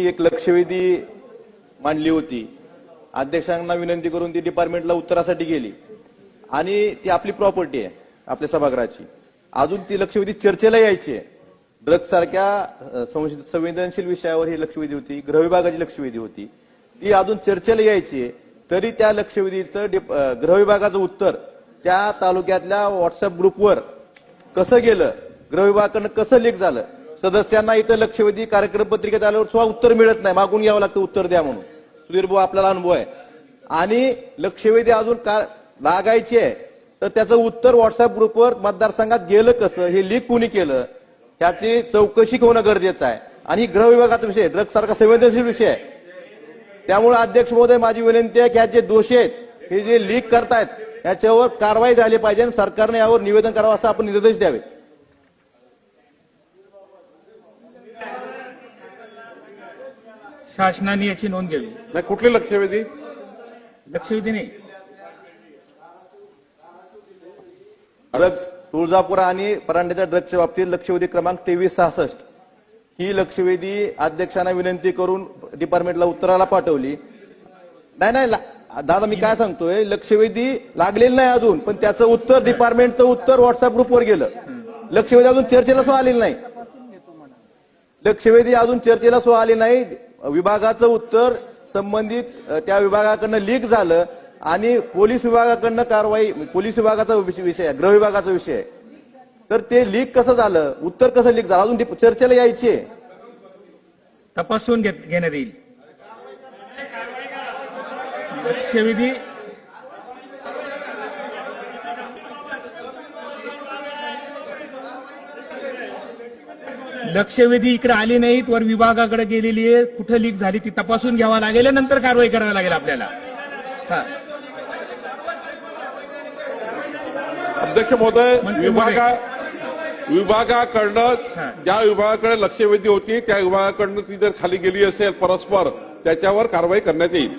एक लक्षवेधी मांडली होती. अध्यक्षांना विनंती करून ती डिपार्टमेंटला उत्तरासाठी गेली आणि ती आपली प्रॉपर्टी आहे आपल्या सभागृहाची. अजून ती लक्षवेधी चर्चेला यायची आहे. ड्रग्ज सारख्या संवेदनशील विषयावर ही लक्षवेधी होती, गृह विभागाची लक्षवेधी होती, ती अजून चर्चेला यायची आहे. तरी त्या लक्षवेधीचं गृह विभागाचं उत्तर त्या तालुक्यातल्या व्हॉट्सअप ग्रुपवर कसं गेलं, गृह विभागाकडनं कसं लीक झालं, सदस्यांना इथं लक्षवेधी कार्यक्रम पत्रिकेत आल्यावर सुद्धा उत्तर मिळत नाही, मागून घ्यावं लागतं उत्तर द्या म्हणून. सुधीर भाऊ आपल्याला अनुभव आहे. आणि लक्षवेधी अजून लागायची आहे तर त्याचं उत्तर व्हॉट्सअप ग्रुपवर मतदारसंघात गेलं कसं, हे लीक कुणी केलं, ह्याची चौकशी होणं गरजेचं आहे. आणि गृह विभागाचा विषय ड्रग्ज सारखा संवेदनशील विषय आहे. त्यामुळे अध्यक्ष महोदय माझी विनंती आहे की ह्या जे दोषी आहेत हे जे लीक करतायत याच्यावर कारवाई झाली पाहिजे आणि सरकारने यावर निवेदन करावं असं आपण निर्देश द्यावेत. शासनाने याची नोंद घ्यावी. नाही, कुठली लक्षवेधी? लक्षवेधी नाही, ड्रग्ज तुळजापूर आणि परांड्याच्या ड्रग्जच्या बाबतीत लक्षवेधी क्रमांक 2366 ही लक्षवेधी अध्यक्षांना विनंती करून डिपार्टमेंटला उत्तराला पाठवली. नाही दादा मी काय सांगतोय, लक्षवेधी लागलेली नाही अजून, पण त्याचं उत्तर डिपार्टमेंटचं उत्तर व्हॉट्सअप ग्रुपवर गेलं. लक्षवेधी अजून चर्चेला सुद्धा आलेली नाही. लक्षवेधी अजून चर्चेला सुद्धा आली नाही. विभागाचं उत्तर संबंधित त्या विभागाकडनं लीक झालं आणि पोलीस विभागाकडनं कारवाई, पोलीस विभागाचा विषय आहे, गृह विभागाचा विषय आहे. तर ते लीक कसं झालं, उत्तर कसं लीक झालं, अजून चर्चेला यायची आहे. तपासून घेण्यात येईल. लक्षवेधी लक्षवेधी इकडे आली नाहीत, वर विभागाकडे गेलेली आहे. कुठे लीक झाली ती तपासून घ्यावा लागेल, नंतर कारवाई करावी लागेल आपल्याला. अध्यक्ष महोदय, विभागाकडनं ज्या विभागाकडे लक्षवेधी होती त्या विभागाकडनं ती जर खाली गेली असेल परस्पर, त्याच्यावर कारवाई करण्यात येईल.